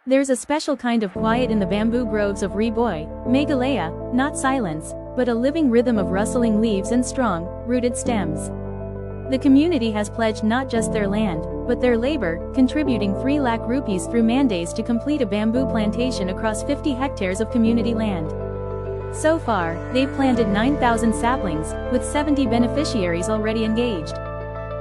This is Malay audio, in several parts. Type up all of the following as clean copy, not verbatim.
There's a special kind of quiet in the bamboo groves of Ri-Bhoi, Meghalaya, not silence, but a living rhythm of rustling leaves and strong, rooted stems. The community has pledged not just their land, but their labor, contributing 3 lakh rupees through mandates to complete a bamboo plantation across 50 hectares of community land. So far, they've planted 9,000 saplings, with 70 beneficiaries already engaged.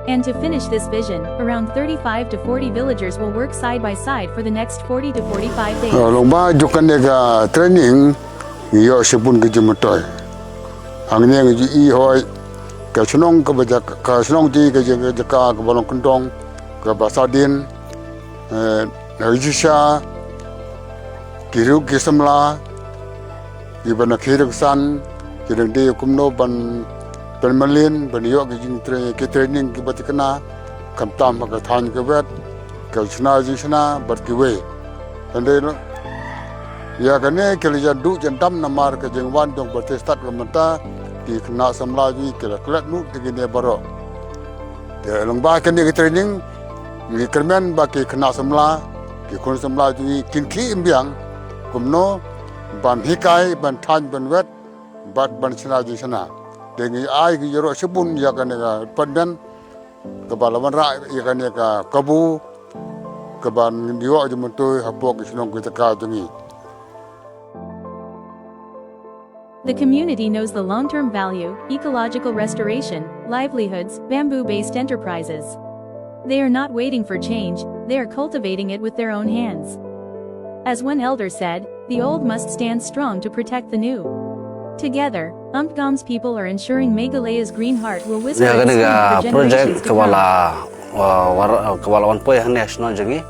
And to finish this vision, around 35 to 40 villagers will work side by side for the next 40 to 45 days. Lomba jukan nega training, yo sepun kejemutoy. Angnya ngi hoi, kasunong kebaja kasunong ti kejaka kebalong kentong, ke basadin, najisha, kiru kisamla, ibana kiruk san, kirung di kumno ban permalin baniyok ke training ke batikana kamtam ka than ke wet ke chna jisna bat ke we ande ya kane ke ja du jantam namar ke jengwan dong batestat ke mata di kena samla ji ke klat nu ke ne baro de longba ke ne training ni kermen ba ke kena samla ke kon samla ji kinki imbiang kumno ban hikai ban than ban wet bat ban chna jisna dengan ai ki jero sebun ya kan ka pandan ke balaman ra ya kan ka kabu ke ban diwa je mentu habok senong kita ka tungi. The community knows the long-term value, ecological restoration, livelihoods, bamboo-based enterprises. They are not waiting for change, they are cultivating it with their own hands. As one elder said, the old must stand strong to protect the new. Together, Umtngam's people are ensuring Meghalaya's green heart will whisper its song for generations to come. Kepala Wanpoy national jengi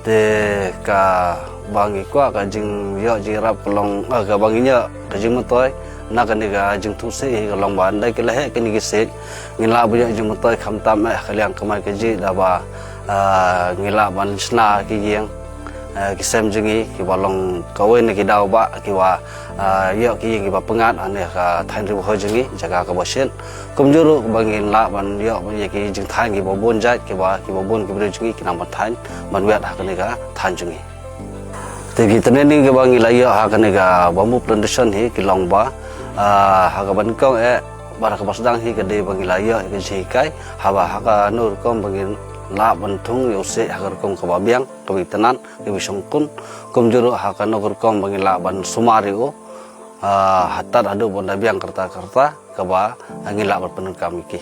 de ka bangi kwa ka jing yo jirap kolong ka banginya ka jing motoy na ka niga jing tusi kolong bandai ke lehe ke nigi se ngila bu jing motoy khamtam khaliang kamai ke ji da ba ngila ban sna ki yeng kisem jengi ki balong kawen ki daw ba ki wa yo ki ba pengat ane ka thain Ri-Bhoi jengi jaga ka bosen kumjuru bangin la ban yo ban ki jing thain ki bobon jat ki bobon ki bre jengi ki nam ban thain ban wet ha ka ne ka thain jengi te ki training ki bangi la yo ha ka ne ka bambu plantation hi ki long ba ha ka ban kong bara ka basdang hi ka de bangi la yo ki ji kai ha ba ha ka nur kom bangin la bantung yo se agar kom ka babiang ka bitanan ke bisong kun kom juru ha ka no kom bangi la ban sumari o hatat adu bonda biang kerta ka ba ngila berpenun kami ki